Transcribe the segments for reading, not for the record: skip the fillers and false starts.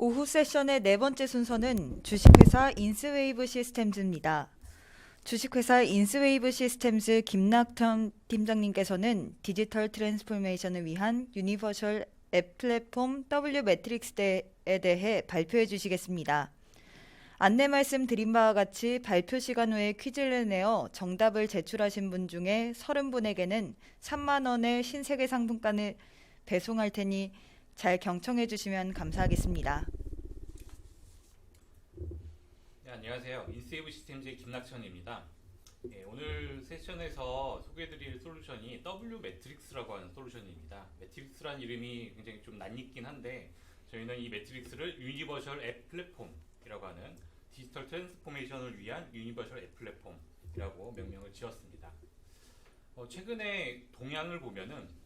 오후 세션의 네 번째 순서는 주식회사 인스웨이브 시스템즈입니다. 주식회사 인스웨이브 시스템즈 김낙현 팀장님께서는 디지털 트랜스포메이션을 위한 유니버셜 앱 플랫폼 W 매트릭스에 대해 발표해 주시겠습니다. 안내 말씀 드린 바와 같이 발표 시간 후에 퀴즈를 내어 정답을 제출하신 분 중에 30분에게는 3만 원의 신세계 상품권을 배송할 테니 잘 경청해 주시면 감사하겠습니다. 네, 안녕하세요. 인스웨이브 시스템즈의 김낙천입니다. 오늘 세션에서 소개해드릴 솔루션이 W 매트릭스라고 하는 솔루션입니다. 매트릭스란 이름이 굉장히 좀 낯익긴 한데 저희는 이 매트릭스를 유니버셜 앱 플랫폼이라고 하는 디지털 트랜스포메이션을 위한 유니버셜 앱 플랫폼이라고 명명을 지었습니다. 최근에 동향을 보면은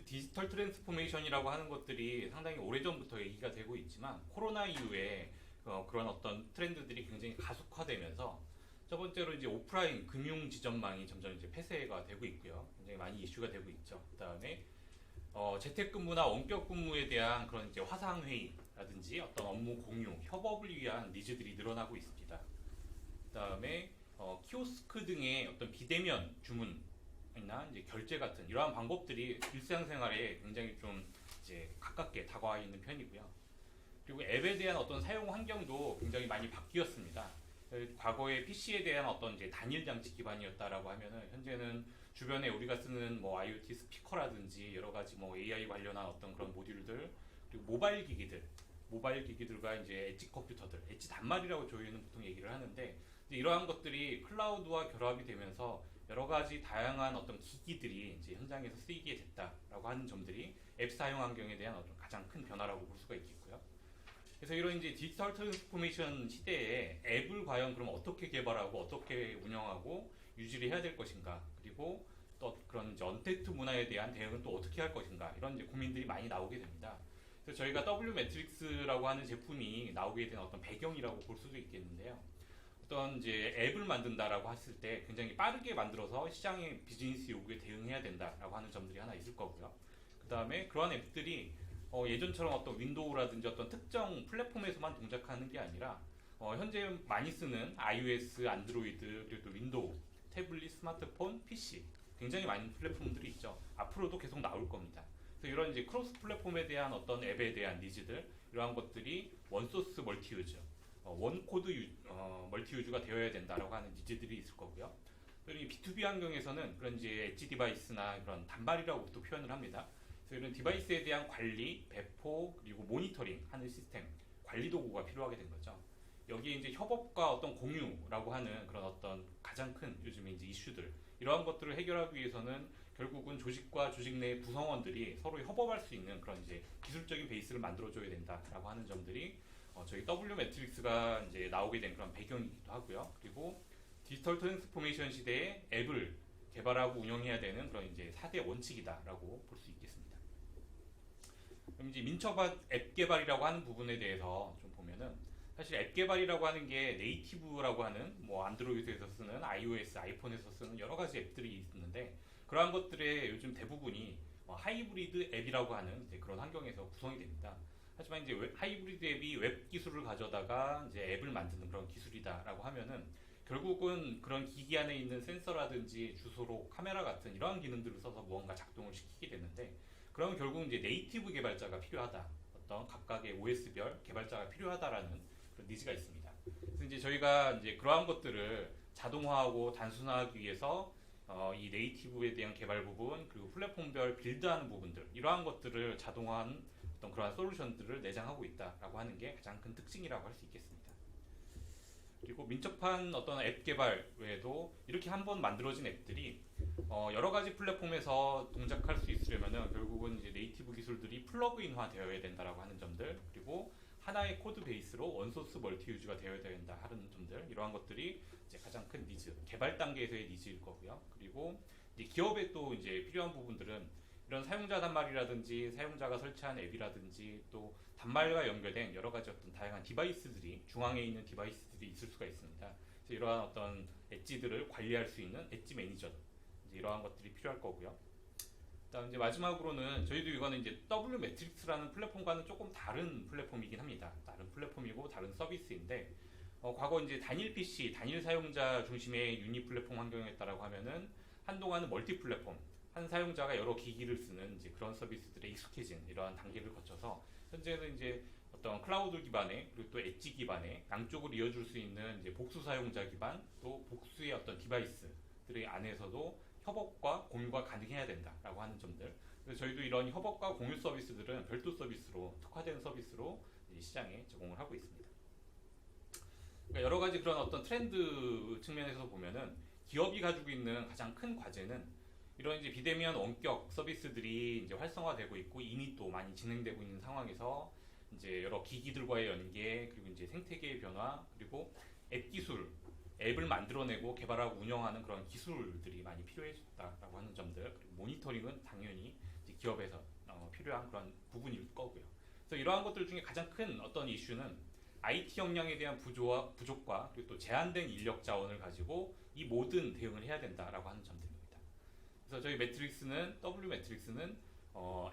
디지털 트랜스포메이션이라고 하는 것들이 상당히 오래전부터 얘기가 되고 있지만 코로나 이후에 그런 어떤 트렌드들이 굉장히 가속화되면서 첫 번째로 이제 오프라인 금융 지점망이 점점 이제 폐쇄가 되고 있고요. 굉장히 많이 이슈가 되고 있죠. 그다음에 재택근무나 원격 근무에 대한 그런 이제 화상 회의라든지 어떤 업무 공유, 협업을 위한 니즈들이 늘어나고 있습니다. 그다음에 키오스크 등의 어떤 비대면 주문이나 이제 결제 같은 이러한 방법들이 일상생활에 굉장히 좀 이제 가깝게 다가와 있는 편이고요. 그리고 앱에 대한 어떤 사용 환경도 굉장히 많이 바뀌었습니다. 과거에 PC에 대한 어떤 이제 단일 장치 기반이었다라고 하면은 현재는 주변에 우리가 쓰는 뭐 IoT 스피커라든지 여러 가지 뭐 AI 관련한 어떤 그런 모듈들 그리고 모바일 기기들과 이제 엣지 컴퓨터들, 엣지 단말이라고 저희는 보통 얘기를 하는데 이러한 것들이 클라우드와 결합이 되면서 여러 가지 다양한 어떤 기기들이 이제 현장에서 쓰이게 됐다라고 하는 점들이 앱 사용 환경에 대한 어떤 가장 큰 변화라고 볼 수가 있겠고요. 그래서 이런 이제 디지털 트랜스포메이션 시대에 앱을 과연 그럼 어떻게 개발하고 어떻게 운영하고 유지를 해야 될 것인가, 그리고 또 그런 이제 언택트 문화에 대한 대응은 또 어떻게 할 것인가, 이런 이제 고민들이 많이 나오게 됩니다. 그래서 저희가 W 매트릭스라고 하는 제품이 나오게 된 어떤 배경이라고 볼 수도 있겠는데요. 어떤 이제 앱을 만든다라고 했을 때 굉장히 빠르게 만들어서 시장의 비즈니스 요구에 대응해야 된다라고 하는 점들이 하나 있을 거고요. 그 다음에 그러한 앱들이 예전처럼 어떤 윈도우라든지 어떤 특정 플랫폼에서만 동작하는 게 아니라 현재 많이 쓰는 iOS, 안드로이드, 그리고 또 윈도우, 태블릿, 스마트폰, PC 굉장히 많은 플랫폼들이 있죠. 앞으로도 계속 나올 겁니다. 그래서 이런 이제 크로스 플랫폼에 대한 어떤 앱에 대한 니즈들 이러한 것들이 원소스 멀티유즈, 원코드 멀티유즈가 되어야 된다라고 하는 니즈들이 있을 거고요. 그리고 B2B 환경에서는 그런 이제 엣지 디바이스나 그런 단말이라고 또 표현을 합니다. 이런 디바이스에 대한 관리, 배포, 그리고 모니터링 하는 시스템, 관리 도구가 필요하게 된 거죠. 여기에 이제 협업과 어떤 공유라고 하는 그런 어떤 가장 큰 요즘에 이제 이슈들, 이러한 것들을 해결하기 위해서는 결국은 조직과 조직 내 구성원들이 서로 협업할 수 있는 그런 이제 기술적인 베이스를 만들어줘야 된다라고 하는 점들이 저희 W 매트릭스가 이제 나오게 된 그런 배경이기도 하고요. 그리고 디지털 트랜스포메이션 시대에 앱을 개발하고 운영해야 되는 그런 이제 4대 원칙이다라고 볼 수 있겠습니다. 그럼 이제 민첩한 앱 개발이라고 하는 부분에 대해서 좀 보면은 사실 앱 개발이라고 하는 게 네이티브라고 하는 뭐 안드로이드에서 쓰는 iOS, 아이폰에서 쓰는 여러 가지 앱들이 있는데 그러한 것들의 요즘 대부분이 하이브리드 앱이라고 하는 이제 그런 환경에서 구성이 됩니다. 하지만 이제 하이브리드 앱이 웹 기술을 가져다가 이제 앱을 만드는 그런 기술이다라고 하면은 결국은 그런 기기 안에 있는 센서라든지 주소록, 카메라 같은 이러한 기능들을 써서 무언가 작동을 시키게 되는데 그러면 결국 이제 네이티브 개발자가 필요하다. 어떤 각각의 OS별 개발자가 필요하다라는 그런 니즈가 있습니다. 그래서 이제 저희가 이제 그러한 것들을 자동화하고 단순화하기 위해서 이 네이티브에 대한 개발 부분 그리고 플랫폼별 빌드하는 부분들 이러한 것들을 자동화한 어떤 그러한 솔루션들을 내장하고 있다라고 하는 게 가장 큰 특징이라고 할 수 있겠습니다. 그리고 민첩한 어떤 앱 개발 외에도 이렇게 한번 만들어진 앱들이 여러 가지 플랫폼에서 동작할 수 있으려면은 결국은 이제 네이티브 기술들이 플러그인화 되어야 된다라고 하는 점들, 그리고 하나의 코드 베이스로 원소스 멀티 유즈가 되어야 된다 하는 점들, 이러한 것들이 이제 가장 큰 니즈, 개발 단계에서의 니즈일 거고요. 그리고 이제 기업에 또 이제 필요한 부분들은 이런 사용자 단말이라든지 사용자가 설치한 앱이라든지 또 단말과 연결된 여러 가지 어떤 다양한 디바이스들이 중앙에 있는 디바이스들이 있을 수가 있습니다. 그래서 이러한 어떤 엣지들을 관리할 수 있는 엣지 매니저 이러한 것들이 필요할 거고요. 그다음 이제 마지막으로는 저희도 이거는 이제 W 매트릭스라는 플랫폼과는 조금 다른 플랫폼이긴 합니다. 다른 플랫폼이고 다른 서비스인데 과거 이제 단일 PC, 단일 사용자 중심의 유니 플랫폼 환경이었다라고 하면은 한동안은 멀티 플랫폼, 한 사용자가 여러 기기를 쓰는 이제 그런 서비스들에 익숙해진 이러한 단계를 거쳐서 현재는 이제 어떤 클라우드 기반의 그리고 또 엣지 기반의 양쪽을 이어줄 수 있는 이제 복수 사용자 기반 또 복수의 어떤 디바이스들의 안에서도 협업과 공유가 가능해야 된다라고 하는 점들. 그래서 저희도 이런 협업과 공유 서비스들은 별도 서비스로 특화된 서비스로 이제 시장에 제공을 하고 있습니다. 그러니까 여러 가지 그런 어떤 트렌드 측면에서 보면은 기업이 가지고 있는 가장 큰 과제는 이런 이제 비대면 원격 서비스들이 이제 활성화되고 있고 이미 또 많이 진행되고 있는 상황에서 이제 여러 기기들과의 연계 그리고 이제 생태계의 변화 그리고 앱 기술 앱을 만들어내고 개발하고 운영하는 그런 기술들이 많이 필요해졌다라고 하는 점들 그리고 모니터링은 당연히 이제 기업에서 필요한 그런 부분일 거고요. 그래서 이러한 것들 중에 가장 큰 어떤 이슈는 IT 역량에 대한 부족과 그리고 또 제한된 인력 자원을 가지고 이 모든 대응을 해야 된다라고 하는 점들입니다. 그래서 저희 매트릭스는 W 매트릭스는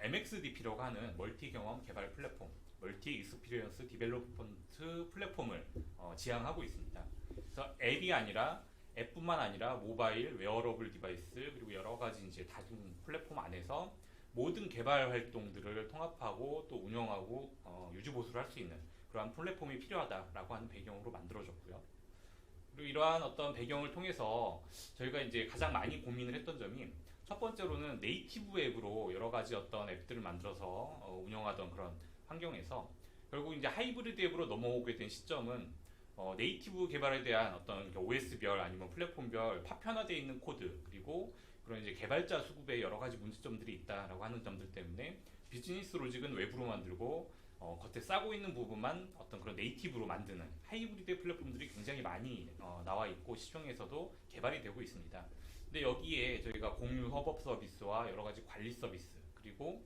MXDP라고 하는 멀티 경험 개발 플랫폼, 멀티 익스피리언스 디벨롭먼트 플랫폼을 지향하고 있습니다. 그래서 앱뿐만 아니라 모바일, 웨어러블 디바이스 그리고 여러 가지 이제 다른 플랫폼 안에서 모든 개발 활동들을 통합하고 또 운영하고 유지 보수를 할 수 있는 그러한 플랫폼이 필요하다라고 하는 배경으로 만들어졌고요. 그리고 이러한 어떤 배경을 통해서 저희가 이제 가장 많이 고민을 했던 점이 첫 번째로는 네이티브 앱으로 여러 가지 어떤 앱들을 만들어서 운영하던 그런 환경에서 결국 이제 하이브리드 앱으로 넘어오게 된 시점은 네이티브 개발에 대한 어떤 OS별 아니면 플랫폼별 파편화되어 있는 코드 그리고 그런 이제 개발자 수급에 여러 가지 문제점들이 있다라고 하는 점들 때문에 비즈니스 로직은 외부로 만들고 겉에 싸고 있는 부분만 어떤 그런 네이티브로 만드는 하이브리드 플랫폼들이 굉장히 많이 나와 있고 시중에서도 개발이 되고 있습니다. 근데 여기에 저희가 공유 협업 서비스와 여러 가지 관리 서비스 그리고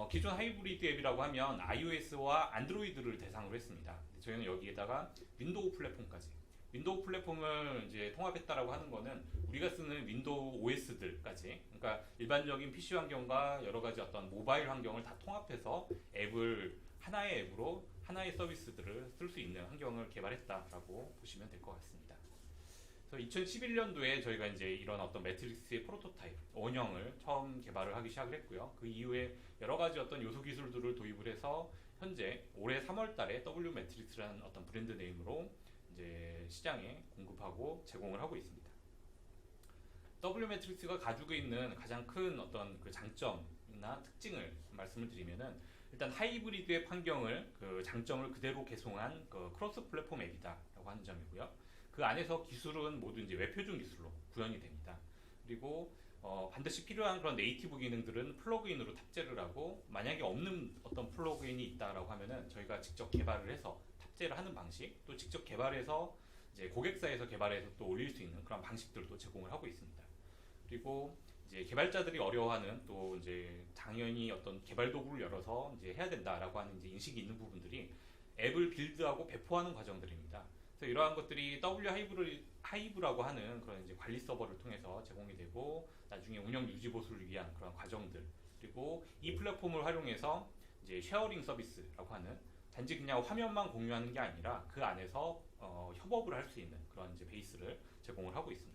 기존 하이브리드 앱이라고 하면 iOS와 안드로이드를 대상으로 했습니다. 저희는 여기에다가 윈도우 플랫폼까지 윈도우 플랫폼을 이제 통합했다라고 하는 거는 우리가 쓰는 윈도우 OS들까지 그러니까 일반적인 PC 환경과 여러 가지 어떤 모바일 환경을 다 통합해서 앱을 하나의 앱으로 하나의 서비스들을 쓸 수 있는 환경을 개발했다라고 보시면 될 것 같습니다. 그래서 2011년도에 저희가 이제 이런 어떤 매트릭스의 프로토타입 원형을 처음 개발을 하기 시작을 했고요. 그 이후에 여러 가지 어떤 요소 기술들을 도입을 해서 현재 올해 3월달에 W 매트릭스라는 어떤 브랜드 네임으로 이제 시장에 공급하고 제공을 하고 있습니다. W 매트릭스가 가지고 있는 가장 큰 어떤 그 장점이나 특징을 말씀을 드리면은 일단 하이브리드 앱 환경을 그 장점을 그대로 개송한 그 크로스 플랫폼 앱이다라고 하는 점이고요. 그 안에서 기술은 모두 이제 웹 표준 기술로 구현이 됩니다. 그리고 반드시 필요한 그런 네이티브 기능들은 플러그인으로 탑재를 하고 만약에 없는 어떤 플러그인이 있다라고 하면은 저희가 직접 개발을 해서 탑재를 하는 방식 또 직접 개발해서 이제 고객사에서 개발해서 또 올릴 수 있는 그런 방식들도 제공을 하고 있습니다. 그리고 이제 개발자들이 어려워하는 또 이제 당연히 어떤 개발 도구를 열어서 이제 해야 된다라고 하는 이제 인식이 있는 부분들이 앱을 빌드하고 배포하는 과정들입니다. 그래서 이러한 것들이 W 하이브라고 하는 그런 이제 관리 서버를 통해서 제공이 되고 나중에 운영 유지 보수를 위한 그런 과정들 그리고 이 플랫폼을 활용해서 이제 쉐어링 서비스라고 하는 단지 그냥 화면만 공유하는 게 아니라 그 안에서 협업을 할 수 있는 그런 이제 베이스를 제공을 하고 있습니다.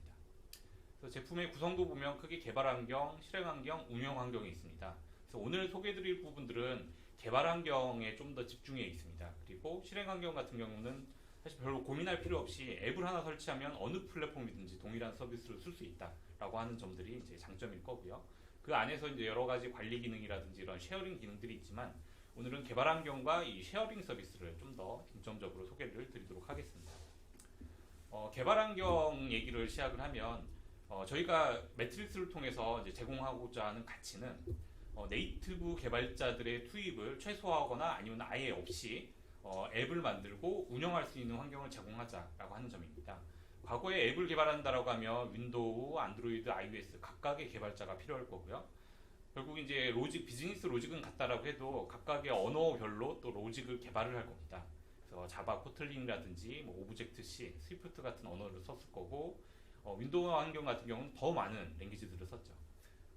그래서 제품의 구성도 보면 크게 개발 환경, 실행 환경, 운영 환경이 있습니다. 그래서 오늘 소개해드릴 부분들은 개발 환경에 좀 더 집중해 있습니다. 그리고 실행 환경 같은 경우는 사실 별로 고민할 필요 없이 앱을 하나 설치하면 어느 플랫폼이든지 동일한 서비스를 쓸 수 있다라고 하는 점들이 이제 장점일 거고요. 그 안에서 이제 여러 가지 관리 기능이라든지 이런 쉐어링 기능들이 있지만 오늘은 개발 환경과 이 쉐어링 서비스를 좀 더 중점적으로 소개를 드리도록 하겠습니다. 개발 환경 얘기를 시작을 하면 저희가 매트릭스를 통해서 이제 제공하고자 하는 가치는 네이티브 개발자들의 투입을 최소화하거나 아니면 아예 없이 앱을 만들고 운영할 수 있는 환경을 제공하자라고 하는 점입니다. 과거에 앱을 개발한다라고 하면 윈도우, 안드로이드, iOS 각각의 개발자가 필요할 거고요. 결국 이제 비즈니스 로직은 같다라고 해도 각각의 언어별로 또 로직을 개발을 할 겁니다. 그래서 자바, 코틀린이라든지 뭐 오브젝트 C, 스위프트 같은 언어를 썼을 거고 윈도우 환경 같은 경우는 더 많은 랭귀지들을 썼죠.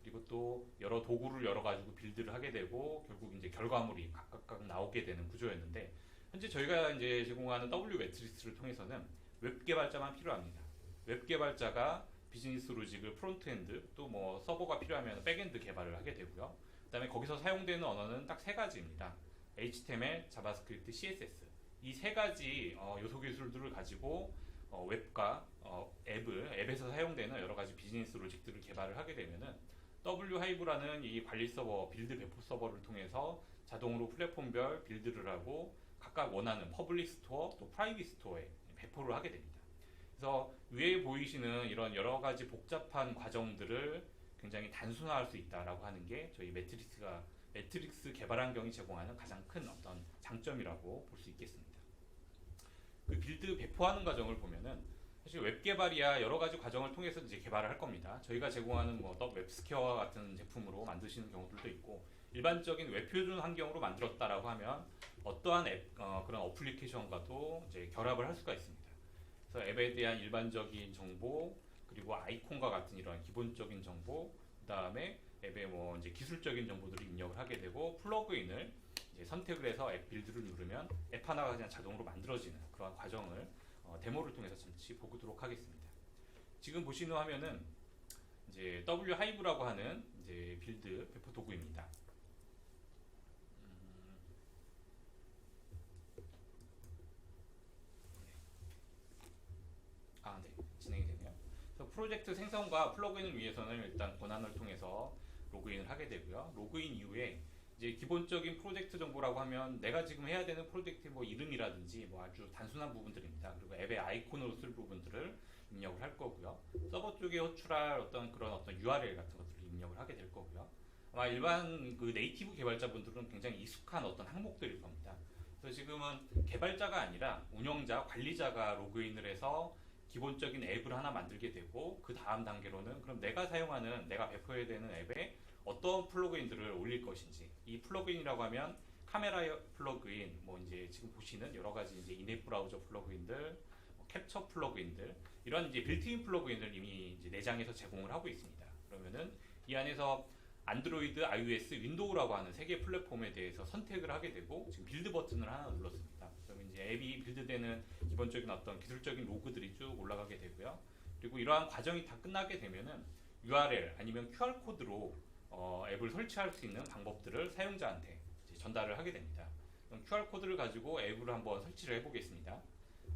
그리고 또 여러 도구를 열어 가지고 빌드를 하게 되고 결국 이제 결과물이 각각 나오게 되는 구조였는데, 현재 저희가 이제 제공하는 W 매트릭스를 통해서는 웹 개발자만 필요합니다. 웹 개발자가 비즈니스 로직을 프론트엔드 또 뭐 서버가 필요하면 백엔드 개발을 하게 되고요. 그다음에 거기서 사용되는 언어는 딱 세 가지입니다. HTML, 자바스크립트, CSS. 이 세 가지 요소 기술들을 가지고 웹과 앱에서 사용되는 여러 가지 비즈니스 로직들을 개발을 하게 되면은 W 하이브라는 이 관리 서버, 빌드 배포 서버를 통해서 자동으로 플랫폼별 빌드를 하고 각각 원하는 퍼블릭 스토어 또 프라이빗 스토어에 배포를 하게 됩니다. 그래서 위에 보이시는 이런 여러 가지 복잡한 과정들을 굉장히 단순화할 수 있다라고 하는 게 저희 매트릭스 개발 환경이 제공하는 가장 큰 어떤 장점이라고 볼 수 있겠습니다. 그 빌드 배포하는 과정을 보면은 사실 웹 개발이야 여러 가지 과정을 통해서 이제 개발을 할 겁니다. 저희가 제공하는 뭐 웹스퀘어와 같은 제품으로 만드시는 경우들도 있고, 일반적인 웹 표준 환경으로 만들었다라고 하면 어떠한 그런 어플리케이션과도 이제 결합을 할 수가 있습니다. 그래서 앱에 대한 일반적인 정보, 그리고 아이콘과 같은 이런 기본적인 정보, 그 다음에 앱에 뭐 이제 기술적인 정보들을 입력을 하게 되고, 플러그인을 이제 선택을 해서 앱 빌드를 누르면 앱 하나가 그냥 자동으로 만들어지는 그런 과정을 데모를 통해서 잠시 보도록 하겠습니다. 지금 보시는 화면은 이제 W 하이브라고 하는 이제 빌드 배포 도구입니다. 네, 진행이 되네요. 그래서 프로젝트 생성과 플러그인을 위해서는 일단 권한을 통해서 로그인을 하게 되고요. 로그인 이후에 이제 기본적인 프로젝트 정보라고 하면 내가 지금 해야 되는 프로젝트 뭐 이름이라든지 뭐 아주 단순한 부분들입니다. 그리고 앱의 아이콘으로 쓸 부분들을 입력을 할 거고요. 서버 쪽에 호출할 어떤 URL 같은 것들을 입력을 하게 될 거고요. 아마 일반 그 네이티브 개발자분들은 굉장히 익숙한 어떤 항목들일 겁니다. 그래서 지금은 개발자가 아니라 운영자, 관리자가 로그인을 해서 기본적인 앱을 하나 만들게 되고, 그 다음 단계로는 그럼 내가 배포해야 되는 앱에 어떤 플러그인들을 올릴 것인지, 이 플러그인이라고 하면 카메라 플러그인, 뭐 이제 지금 보시는 여러 가지 이제 인앱 브라우저 플러그인들, 캡처 플러그인들, 이런 이제 빌트인 플러그인을 이미 이제 내장에서 제공을 하고 있습니다. 그러면은 이 안에서 안드로이드, iOS, 윈도우라고 하는 세 개 플랫폼에 대해서 선택을 하게 되고, 지금 빌드 버튼을 하나 눌렀습니다. 그러면 이제 앱이 빌드되는 기본적인 어떤 기술적인 로그들이 쭉 올라가게 되고요. 그리고 이러한 과정이 다 끝나게 되면은 URL 아니면 QR 코드로 앱을 설치할 수 있는 방법들을 사용자한테 이제 전달을 하게 됩니다. 그럼 QR 코드를 가지고 앱을 한번 설치를 해보겠습니다.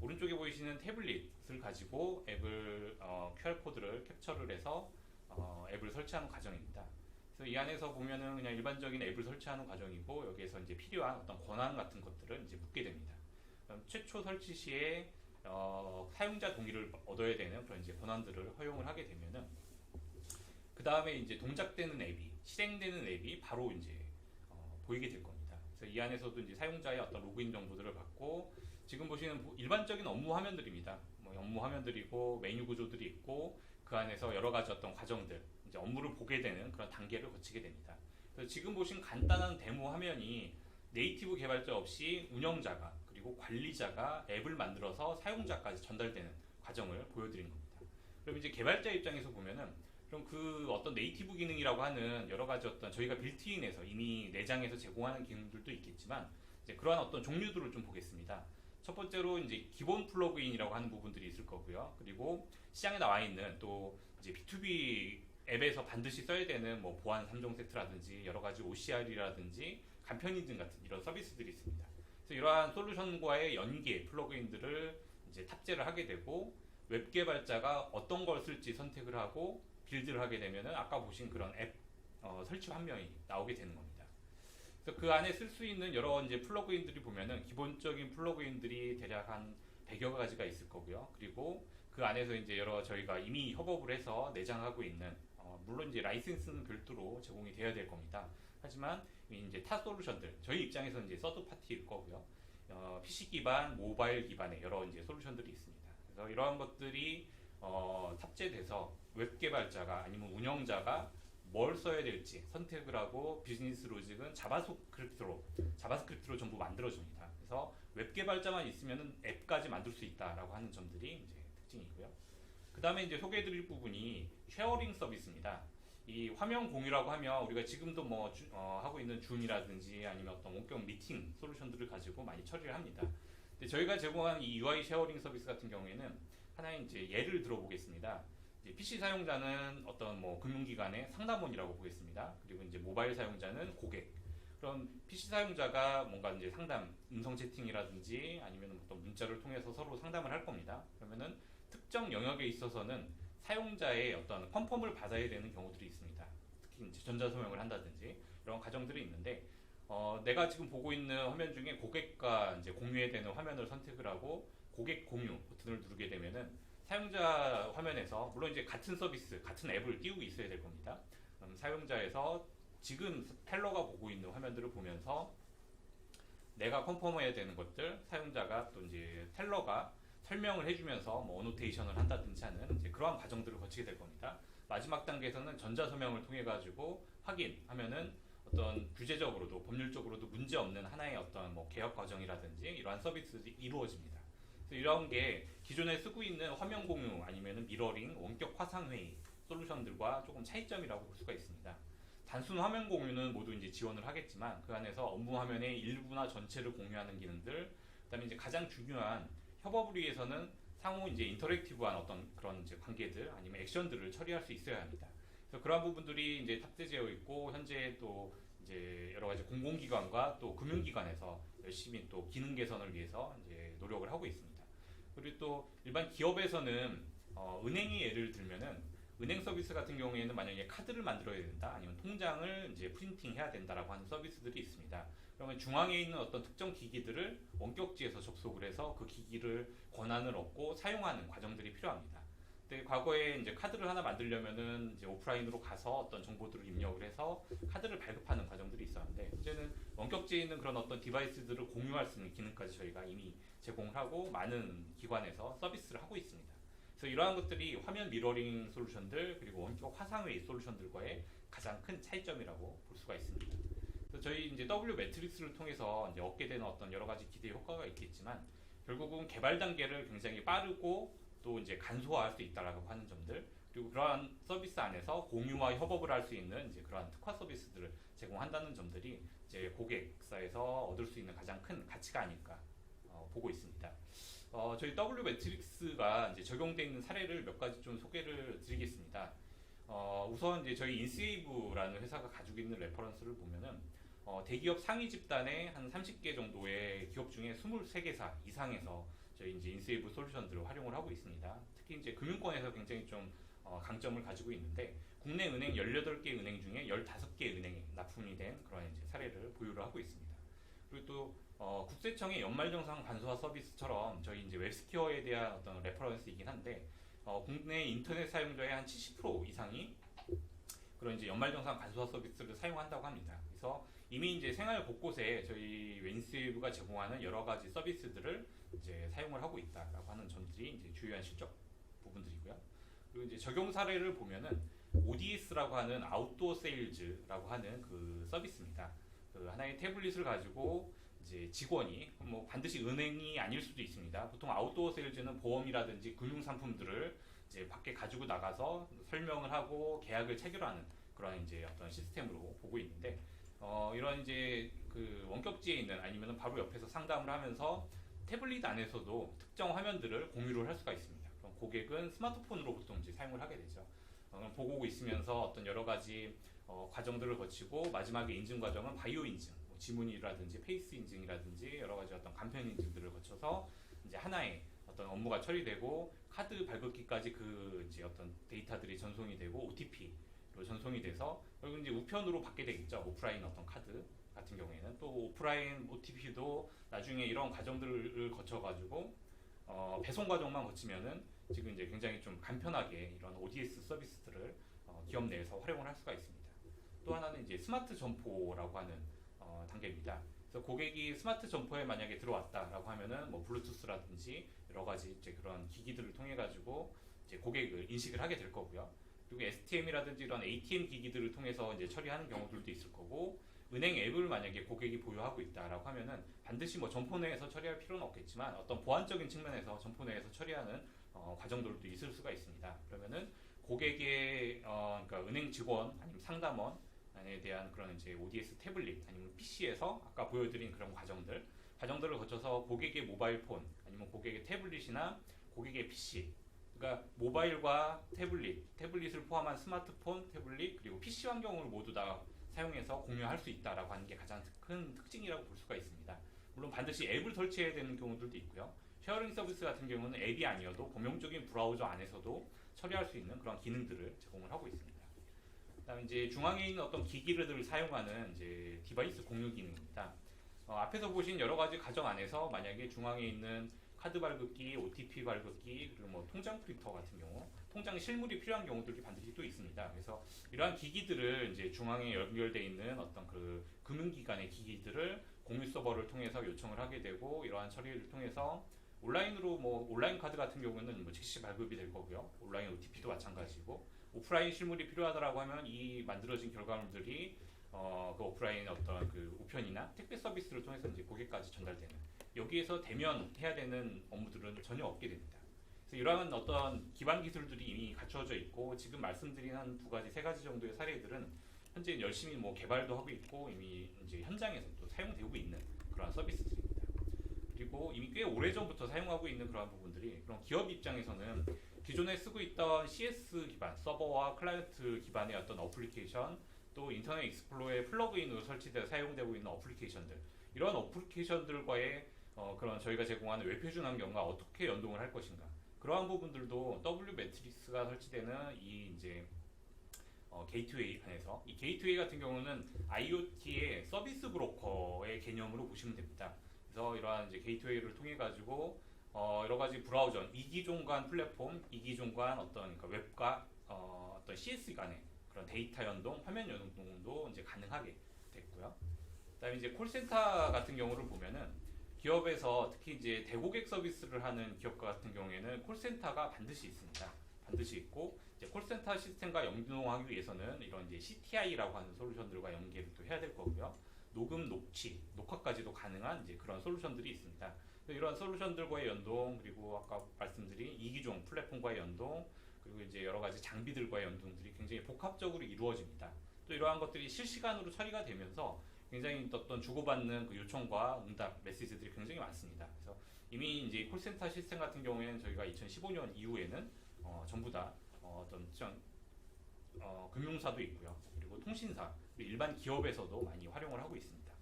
오른쪽에 보이시는 태블릿을 가지고 앱을 QR 코드를 캡처를 해서 앱을 설치하는 과정입니다. 그래서 이 안에서 보면은 그냥 일반적인 앱을 설치하는 과정이고, 여기에서 이제 필요한 어떤 권한 같은 것들을 이제 묻게 됩니다. 그럼 최초 설치 시에 사용자 동의를 얻어야 되는 그런 이제 권한들을 허용을 하게 되면은, 그 다음에 이제 동작되는 앱이, 실행되는 앱이 바로 이제 보이게 될 겁니다. 그래서 이 안에서도 이제 사용자의 어떤 로그인 정보들을 받고, 지금 보시는 일반적인 업무 화면들입니다. 뭐 업무 화면들이고 메뉴 구조들이 있고, 그 안에서 여러 가지 어떤 과정들, 이제 업무를 보게 되는 그런 단계를 거치게 됩니다. 그래서 지금 보신 간단한 데모 화면이 네이티브 개발자 없이 운영자가 그리고 관리자가 앱을 만들어서 사용자까지 전달되는 과정을 보여드린 겁니다. 그럼 이제 개발자 입장에서 보면은, 그럼 그 어떤 네이티브 기능이라고 하는 여러 가지 어떤 저희가 빌트인에서 이미 내장에서 제공하는 기능들도 있겠지만, 이제 그러한 어떤 종류들을 좀 보겠습니다. 첫 번째로 이제 기본 플러그인이라고 하는 부분들이 있을 거고요. 그리고 시장에 나와 있는 또 이제 B2B 앱에서 반드시 써야 되는 뭐 보안 3종 세트라든지 여러 가지 OCR이라든지 간편 인증 같은 이런 서비스들이 있습니다. 그래서 이러한 솔루션과의 연계 플러그인들을 이제 탑재를 하게 되고, 웹 개발자가 어떤 걸 쓸지 선택을 하고 빌드를 하게 되면은 아까 보신 그런 앱 설치 화면이 나오게 되는 겁니다. 그래서 그 안에 쓸 수 있는 여러 이제 플러그인들이 보면은 기본적인 플러그인들이 대략 한 100여 가지가 있을 거고요. 그리고 그 안에서 이제 여러 저희가 이미 협업을 해서 내장하고 있는 물론 이제 라이센스는 별도로 제공이 되어야 될 겁니다. 하지만 이제 타 솔루션들, 저희 입장에서는 이제 서드 파티일 거고요. PC 기반, 모바일 기반의 여러 이제 솔루션들이 있습니다. 그래서 이러한 것들이 탑재돼서 웹 개발자가 아니면 운영자가 뭘 써야 될지 선택을 하고, 비즈니스 로직은 자바스크립트로 전부 만들어줍니다. 그래서 웹 개발자만 있으면 앱까지 만들 수 있다라고 하는 점들이 이제 특징이고요. 그 다음에 이제 소개해드릴 부분이 쉐어링 서비스입니다. 이 화면 공유라고 하면 우리가 지금도 뭐 하고 있는 줌이라든지 아니면 어떤 원격 미팅 솔루션들을 가지고 많이 처리를 합니다. 근데 저희가 제공한 이 UI 쉐어링 서비스 같은 경우에는 하나의 이제 예를 들어보겠습니다. 이제 PC 사용자는 어떤 뭐 금융기관의 상담원이라고 보겠습니다. 그리고 이제 모바일 사용자는 고객. 그럼 PC 사용자가 뭔가 이제 상담, 음성 채팅이라든지 아니면 어떤 문자를 통해서 서로 상담을 할 겁니다. 그러면은 특정 영역에 있어서는 사용자의 어떤 컨펌을 받아야 되는 경우들이 있습니다. 특히 이제 전자서명을 한다든지 이런 과정들이 있는데, 내가 지금 보고 있는 화면 중에 고객과 이제 공유해야 되는 화면을 선택을 하고 고객 공유 버튼을 누르게 되면은 사용자 화면에서 물론 이제 같은 서비스, 같은 앱을 띄우고 있어야 될 겁니다. 사용자에서 지금 텔러가 보고 있는 화면들을 보면서 내가 컨펌해야 되는 것들, 사용자가 또 이제 텔러가 설명을 해주면서 뭐 어노테이션을 한다든지 하는 이제 그러한 과정들을 거치게 될 겁니다. 마지막 단계에서는 전자서명을 통해 가지고 확인하면은 어떤 규제적으로도 법률적으로도 문제 없는 하나의 어떤 뭐 개혁 과정이라든지 이러한 서비스들이 이루어집니다. 그래서 이런 게 기존에 쓰고 있는 화면 공유 아니면은 미러링, 원격 화상 회의 솔루션들과 조금 차이점이라고 볼 수가 있습니다. 단순 화면 공유는 모두 이제 지원을 하겠지만 그 안에서 업무 화면의 일부나 전체를 공유하는 기능들, 그다음에 이제 가장 중요한 협업을 위해서는 상호 이제 인터랙티브한 어떤 그런 이제 관계들 아니면 액션들을 처리할 수 있어야 합니다. 그래서 그러한 부분들이 이제 탑재되어 있고 현재 또 이제 여러 가지 공공기관과 또 금융기관에서 열심히 또 기능 개선을 위해서 이제 노력을 하고 있습니다. 그리고 또 일반 기업에서는 은행의 예를 들면은 은행 서비스 같은 경우에는 만약에 카드를 만들어야 된다 아니면 통장을 이제 프린팅해야 된다라고 하는 서비스들이 있습니다. 그러면 중앙에 있는 어떤 특정 기기들을 원격지에서 접속을 해서 그 기기를 권한을 얻고 사용하는 과정들이 필요합니다. 근데 과거에 이제 카드를 하나 만들려면은 이제 오프라인으로 가서 어떤 정보들을 입력을 해서 카드를 발급하는 과정들이 있었는데 이제는 원격지에 있는 그런 어떤 디바이스들을 공유할 수 있는 기능까지 저희가 이미 제공을 하고 많은 기관에서 서비스를 하고 있습니다. 그래서 이러한 것들이 화면 미러링 솔루션들 그리고 원격 화상회의 솔루션들과의 가장 큰 차이점이라고 볼 수가 있습니다. 그래서 저희 이제 W 매트릭스를 통해서 이제 얻게 되는 어떤 여러 가지 기대 효과가 있겠지만 결국은 개발 단계를 굉장히 빠르고 또 이제 간소화할 수 있다라고 하는 점들, 그리고 그러한 서비스 안에서 공유와 협업을 할 수 있는 이제 그러한 특화 서비스들을 제공한다는 점들이 이제 고객사에서 얻을 수 있는 가장 큰 가치가 아닐까 보고 있습니다. 저희 W 매트릭스가 이제 적용되어 있는 사례를 몇 가지 좀 소개를 드리겠습니다. 우선 이제 저희 인스웨이브라는 회사가 가지고 있는 레퍼런스를 보면은 대기업 상위 집단의 한 30개 정도의 기업 중에 23개사 이상에서 저희 이제 인스웨이브 솔루션들을 활용을 하고 있습니다. 특히 이제 금융권에서 굉장히 좀 강점을 가지고 있는데 국내 은행 18개 은행 중에 15개 은행에 납품이 된 그런 이제 사례를 보유를 하고 있습니다. 그리고 또 국세청의 연말정산 간소화 서비스처럼 저희 이제 웹스퀘어에 대한 어떤 레퍼런스이긴 한데 국내 인터넷 사용자의 한 70% 이상이 그런 이제 연말정산 간소화 서비스를 사용한다고 합니다. 그래서 이미 이제 생활 곳곳에 저희 웬스웨이브가 제공하는 여러 가지 서비스들을 이제 사용을 하고 있다라고 하는 점들이 이제 주요한 실적 부분들이고요. 그리고 이제 적용 사례를 보면은 ODS라고 하는 아웃도어 세일즈라고 하는 그 서비스입니다. 그 하나의 태블릿을 가지고 이제 직원이 뭐 반드시 은행이 아닐 수도 있습니다. 보통 아웃도어 세일즈는 보험이라든지 금융 상품들을 이제 밖에 가지고 나가서 설명을 하고 계약을 체결하는 그런 이제 어떤 시스템으로 보고 있는데 이런 이제 그 원격지에 있는 아니면 바로 옆에서 상담을 하면서 태블릿 안에서도 특정 화면들을 공유를 할 수가 있습니다. 그럼 고객은 스마트폰으로 보통 이제 사용을 하게 되죠. 보고 있으면서 어떤 여러 가지 과정들을 거치고 마지막에 인증 과정은 바이오 인증, 뭐 지문이라든지 페이스 인증이라든지 여러 가지 어떤 간편 인증들을 거쳐서 이제 하나의 어떤 업무가 처리되고 카드 발급기까지 그 이제 어떤 데이터들이 전송이 되고 OTP로 전송이 돼서 결국 이제 우편으로 받게 되겠죠. 오프라인 어떤 카드 같은 경우에는 또 오프라인 OTP도 나중에 이런 과정들을 거쳐가지고 배송 과정만 거치면은 지금 이제 굉장히 좀 간편하게 이런 ODS 서비스들을 기업 내에서 활용을 할 수가 있습니다. 또 하나는 이제 스마트 점포라고 하는 단계입니다. 그래서 고객이 스마트 점포에 만약에 들어왔다라고 하면은 뭐 블루투스라든지 여러 가지 이제 그런 기기들을 통해 가지고 이제 고객을 인식을 하게 될 거고요. 그리고 STM이라든지 이런 ATM 기기들을 통해서 이제 처리하는 경우들도 있을 거고, 은행 앱을 만약에 고객이 보유하고 있다라고 하면은 반드시 뭐 점포 내에서 처리할 필요는 없겠지만 어떤 보안적인 측면에서 점포 내에서 처리하는 과정들도 있을 수가 있습니다. 그러면은 고객의 그러니까 은행 직원 아니면 상담원에 대한 그런 이제 ODS 태블릿 아니면 PC에서 아까 보여드린 그런 과정들을 거쳐서 고객의 모바일 폰 아니면 고객의 태블릿이나 고객의 PC, 그러니까 모바일과 태블릿을 포함한 스마트폰, 태블릿 그리고 PC 환경을 모두 다 사용해서 공유할 수 있다라고 하는 게 가장 큰 특징이라고 볼 수가 있습니다. 물론 반드시 앱을 설치해야 되는 경우들도 있고요. 쉐어링 서비스 같은 경우는 앱이 아니어도 범용적인 브라우저 안에서도 처리할 수 있는 그런 기능들을 제공을 하고 있습니다. 그다음에 이제 중앙에 있는 어떤 기기를 사용하는 이제 디바이스 공유 기능입니다. 앞에서 보신 여러 가지 가정 안에서 만약에 중앙에 있는 카드 발급기, OTP 발급기, 그리고 뭐 통장 프린터 같은 경우, 통장 실물이 필요한 경우들이 반드시 또 있습니다. 그래서 이러한 기기들을 이제 중앙에 연결되어 있는 어떤 그 금융기관의 기기들을 공유 서버를 통해서 요청을 하게 되고, 이러한 처리를 통해서 온라인으로 뭐 온라인 카드 같은 경우는 뭐 즉시 발급이 될 거고요. 온라인 OTP도 마찬가지고, 오프라인 실물이 필요하다라고 하면 이 만들어진 결과물들이 그 오프라인 어떤 그 우편이나 택배 서비스를 통해서 이제 고객까지 전달되는, 여기에서 대면해야 되는 업무들은 전혀 없게 됩니다. 그래서 이러한 어떤 기반 기술들이 이미 갖춰져 있고, 지금 말씀드린 한 두 가지, 세 가지 정도의 사례들은 현재 열심히 뭐 개발도 하고 있고 이미 이제 현장에서 또 사용되고 있는 그러한 서비스들입니다. 그리고 이미 꽤 오래전부터 사용하고 있는 그러한 부분들이, 그럼 기업 입장에서는 기존에 쓰고 있던 CS 기반 서버와 클라이언트 기반의 어떤 어플리케이션, 또 인터넷 익스플로러의 플러그인으로 설치되어 사용되고 있는 어플리케이션들, 이런 어플리케이션들과의 그런 저희가 제공하는 웹 표준 환경과 어떻게 연동을 할 것인가, 그러한 부분들도 W 매트릭스가 설치되는 이 이제 게이트웨이 안에서, 이 게이트웨이 같은 경우는 IoT의 서비스 브로커의 개념으로 보시면 됩니다. 그래서 이러한 이제 게이트웨이를 통해 가지고 여러 가지 브라우저, 이기종 간 플랫폼, 이기종 간 어떤 그러니까 웹과 어떤 CS 간의 그런 데이터 연동, 화면 연동도 이제 가능하게 됐고요. 그다음에 이제 콜센터 같은 경우를 보면은 기업에서 특히 이제 대고객 서비스를 하는 기업 같은 경우에는 콜센터가 반드시 있습니다. 반드시 있고, 이제 콜센터 시스템과 연동하기 위해서는 이런 이제 CTI라고 하는 솔루션들과 연계를 또 해야 될 거고요. 녹음, 녹취, 녹화까지도 가능한 이제 그런 솔루션들이 있습니다. 이러한 솔루션들과의 연동, 그리고 아까 말씀드린 이기종 플랫폼과의 연동, 그리고 이제 여러 가지 장비들과의 연동들이 굉장히 복합적으로 이루어집니다. 또 이러한 것들이 실시간으로 처리가 되면서 굉장히 어떤 주고받는 그 요청과 응답 메시지들이 굉장히 많습니다. 그래서 이미 이제 콜센터 시스템 같은 경우에는 저희가 2015년 이후에는 전부 다 어떤 금융사도 있고요. 그리고 통신사, 그리고 일반 기업에서도 많이 활용을 하고 있습니다.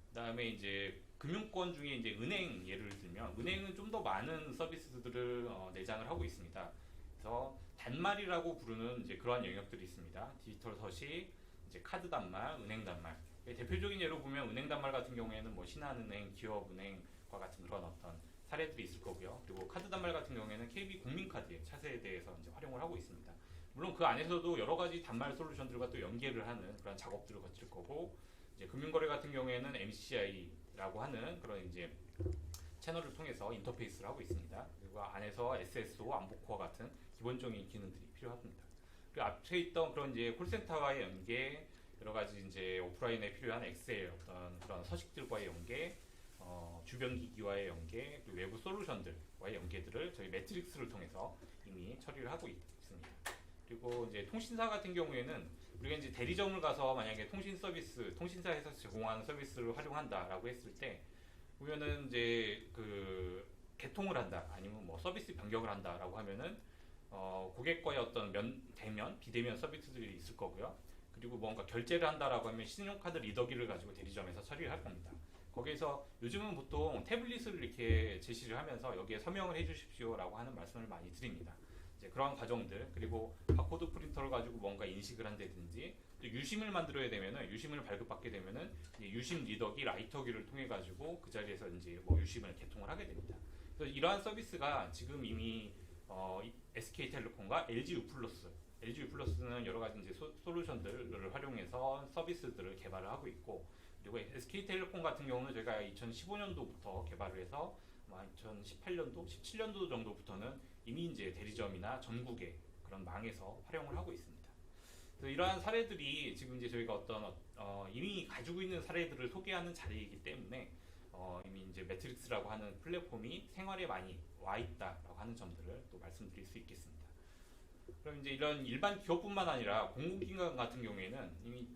그다음에 이제 금융권 중에 이제 은행 예를 들면, 은행은 좀 더 많은 서비스들을 내장을 하고 있습니다. 그래서 단말이라고 부르는 이제 그러한 영역들이 있습니다. 디지털 서식, 이제 카드 단말, 은행 단말. 대표적인 예로 보면 은행 단말 같은 경우에는 뭐 신한은행, 기업은행과 같은 그런 어떤 사례들이 있을 거고요. 그리고 카드 단말 같은 경우에는 KB 국민카드의 차세에 대해서 이제 활용을 하고 있습니다. 물론 그 안에서도 여러 가지 단말 솔루션들과 또 연계를 하는 그런 작업들을 거칠 거고, 이제 금융거래 같은 경우에는 MCI라고 하는 그런 이제 채널을 통해서 인터페이스를 하고 있습니다. 그리고 안에서 SSO, 안보코어 같은 기본적인 기능들이 필요합니다. 그리고 앞에 있던 그런 이제 콜센터와의 연계, 여러 가지 이제 오프라인에 필요한 엑셀 어떤 그런 서식들과의 연계, 주변 기기와의 연계, 그리고 외부 솔루션들과의 연계들을 저희 매트릭스를 통해서 이미 처리를 하고 있습니다. 그리고 이제 통신사 같은 경우에는 우리가 이제 대리점을 가서 만약에 통신 서비스, 통신사에서 제공하는 서비스를 활용한다라고 했을 때 보면은 이제 그 개통을 한다, 아니면 뭐 서비스 변경을 한다라고 하면은 고객과의 어떤 대면, 비대면 서비스들이 있을 거고요. 그리고 뭔가 결제를 한다라고 하면 신용카드 리더기를 가지고 대리점에서 처리를 할 겁니다. 거기에서 요즘은 보통 태블릿을 이렇게 제시를 하면서 여기에 서명을 해주십시오라고 하는 말씀을 많이 드립니다. 이제 그런 과정들, 그리고 바코드 프린터를 가지고 뭔가 인식을 한다든지, 또 유심을 만들어야 되면은, 유심을 발급받게 되면은 이제 유심 리더기, 라이터기를 통해 가지고 그 자리에서 이제 뭐 유심을 개통을 하게 됩니다. 그래서 이러한 서비스가 지금 이미 SK텔레콤과 LG유플러스는 여러 가지 이제 솔루션들을 활용해서 서비스들을 개발을 하고 있고, 그리고 SK텔레콤 같은 경우는 저희가 2015년도부터 개발을 해서 2018년도, 17년도 정도부터는 이미 이제 대리점이나 전국의 그런 망에서 활용을 하고 있습니다. 그래서 이러한 사례들이 지금 이제 저희가 어떤 이미 가지고 있는 사례들을 소개하는 자리이기 때문에 이미 이제 매트릭스라고 하는 플랫폼이 생활에 많이 와 있다라고 하는 점들을 또 말씀드릴 수 있겠습니다. 그럼 이제 이런 일반 기업뿐만 아니라 공공기관 같은 경우에는 이미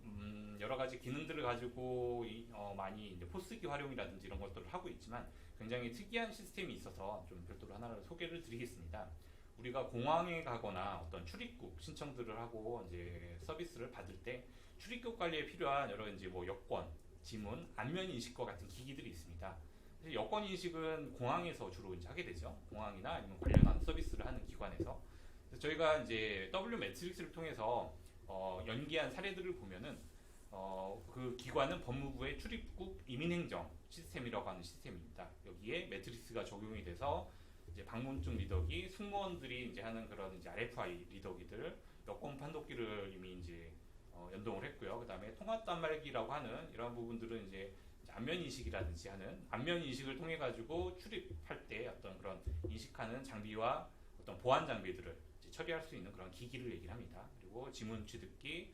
여러 가지 기능들을 가지고 많이 이제 포스기 활용이라든지 이런 것들을 하고 있지만 굉장히 특이한 시스템이 있어서 좀 별도로 하나를 소개를 드리겠습니다. 우리가 공항에 가거나 어떤 출입국 신청들을 하고 이제 서비스를 받을 때 출입국 관리에 필요한 여러 이제 뭐 여권, 지문, 안면 인식과 같은 기기들이 있습니다. 사실 여권 인식은 공항에서 주로 이제 하게 되죠. 공항이나 아니면 관련한 서비스를 하는 기관에서. 그래서 저희가 이제 W 매트릭스를 통해서 연기한 사례들을 보면은 그 기관은 법무부의 출입국 이민행정 시스템이라고 하는 시스템입니다. 여기에 매트릭스가 적용이 돼서 이제 방문증 리더기, 승무원들이 이제 하는 그런 이제 RFI 리더기들, 여권 판독기를 이미 이제 연동을 했고요. 그다음에 통합 단말기라고 하는 이러한 부분들은 이제 안면 인식이라든지 하는 안면 인식을 통해 가지고 출입할 때 어떤 그런 인식하는 장비와 어떤 보안 장비들을 이제 처리할 수 있는 그런 기기를 얘기를 합니다. 그리고 지문 취득기,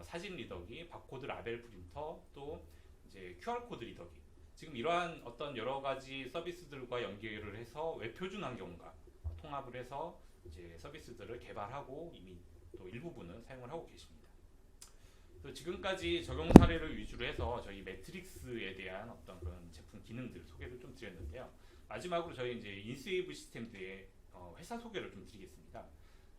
사진 리더기, 바코드 라벨 프린터, 또 이제 QR 코드 리더기. 지금 이러한 어떤 여러 가지 서비스들과 연결을 해서 웹 표준 환경과 통합을 해서 이제 서비스들을 개발하고 이미 또 일부분은 사용을 하고 계십니다. 그래서 지금까지 적용 사례를 위주로 해서 저희 매트릭스에 대한 어떤 그런 제품 기능들 소개를 좀 드렸는데요. 마지막으로 저희 이제 인스웨이브 시스템즈의 회사 소개를 좀 드리겠습니다.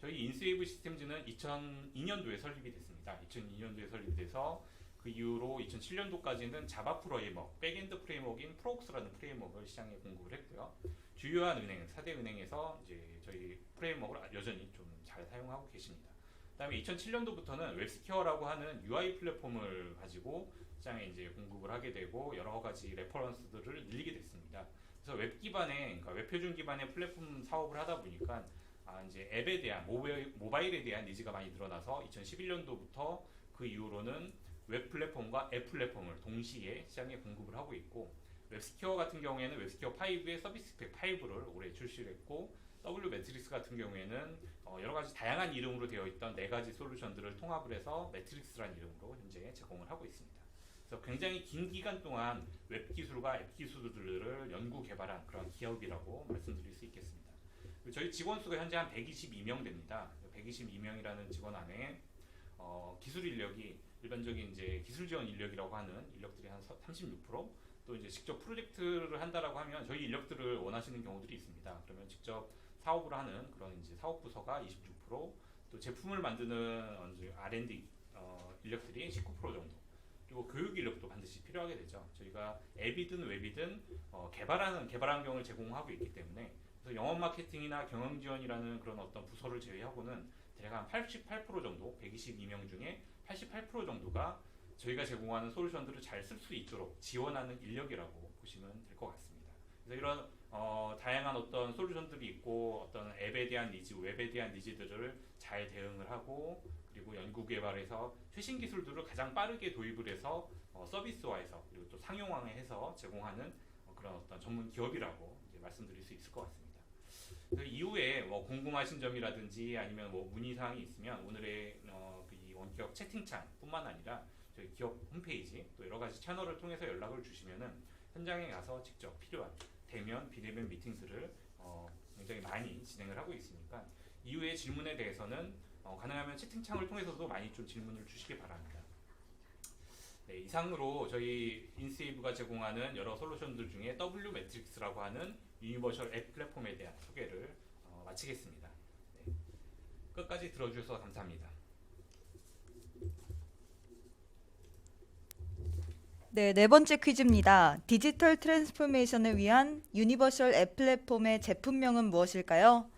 저희 인스웨이브 시스템즈는 2002년도에 설립이 됐습니다. 2002년도에 설립이 돼서 그 이후로 2007년도까지는 자바 프레임워크, 백엔드 프레임워크인 프록스라는 프레임워크를 시장에 공급을 했고요. 주요한 은행, 4대 은행에서 이제 저희 프레임워크를 여전히 좀 잘 사용하고 계십니다. 그다음에 2007년도부터는 웹스퀘어라고 하는 UI 플랫폼을 가지고 시장에 이제 공급을 하게 되고 여러 가지 레퍼런스들을 늘리게 됐습니다. 그래서 웹 기반의, 그러니까 웹 표준 기반의 플랫폼 사업을 하다 보니까 이제 앱에 대한 모바일에 대한 니즈가 많이 늘어나서 2011년도부터 그 이후로는 웹 플랫폼과 앱 플랫폼을 동시에 시장에 공급을 하고 있고 웹스퀘어 같은 경우에는 웹스퀘어 5의 서비스 팩 5를 올해 출시를 했고 W 매트릭스 같은 경우에는 여러 가지 다양한 이름으로 되어 있던 4가지 솔루션들을 통합을 해서 매트릭스라는 이름으로 현재 제공을 하고 있습니다. 그래서 굉장히 긴 기간 동안 웹 기술과 앱 기술들을 연구 개발한 그런 기업이라고 말씀드릴 수 있겠습니다. 저희 직원 수가 현재 한 122명 됩니다. 122명이라는 직원 안에 기술 인력이 일반적인 이제 기술 지원 인력이라고 하는 인력들이 한 36%, 또 이제 직접 프로젝트를 한다라고 하면 저희 인력들을 원하시는 경우들이 있습니다. 그러면 직접 사업을 하는 그런 이제 사업 부서가 26%, 또 제품을 만드는 이제 R&D 인력들이 19% 정도. 그리고 교육 인력도 반드시 필요하게 되죠. 저희가 앱이든 웹이든 개발하는 개발 환경을 제공하고 있기 때문에 그래서 영업 마케팅이나 경영 지원이라는 그런 어떤 부서를 제외하고는 대략 한 88% 정도, 122명 중에 88% 정도가 저희가 제공하는 솔루션들을 잘 쓸 수 있도록 지원하는 인력이라고 보시면 될 것 같습니다. 그래서 이런 다양한 어떤 솔루션들이 있고 어떤 앱에 대한 니즈, 웹에 대한 니즈들을 잘 대응을 하고 그리고 연구 개발해서 최신 기술들을 가장 빠르게 도입을 해서 서비스화해서 그리고 또 상용화해서 제공하는 그런 어떤 전문 기업이라고 이제 말씀드릴 수 있을 것 같습니다. 그 이후에 뭐 궁금하신 점이라든지 아니면 뭐 문의사항이 있으면 오늘의 이 원격 채팅창뿐만 아니라 저희 기업 홈페이지 또 여러 가지 채널을 통해서 연락을 주시면은 현장에 가서 직접 필요한 대면, 비대면 미팅들을 굉장히 많이 진행을 하고 있으니까 이후의 질문에 대해서는 가능하면 채팅창을 통해서도 많이 좀 질문을 주시기 바랍니다. 네, 이상으로 저희 인스웨이브가 제공하는 여러 솔루션들 중에 W 매트릭스라고 하는 유니버셜 앱 플랫폼에 대한 소개를 마치겠습니다. 네, 끝까지 들어주셔서 감사합니다. 네, 네 번째 퀴즈입니다. 디지털 트랜스포메이션을 위한 유니버셜 앱 플랫폼의 제품명은 무엇일까요?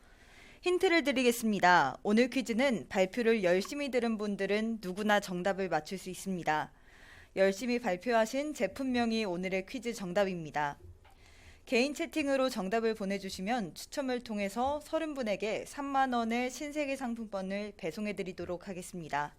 힌트를 드리겠습니다. 오늘 퀴즈는 발표를 열심히 들은 분들은 누구나 정답을 맞출 수 있습니다. 열심히 발표하신 제품명이 오늘의 퀴즈 정답입니다. 개인 채팅으로 정답을 보내주시면 추첨을 통해서 30분에게 3만 원의 신세계 상품권을 배송해 드리도록 하겠습니다.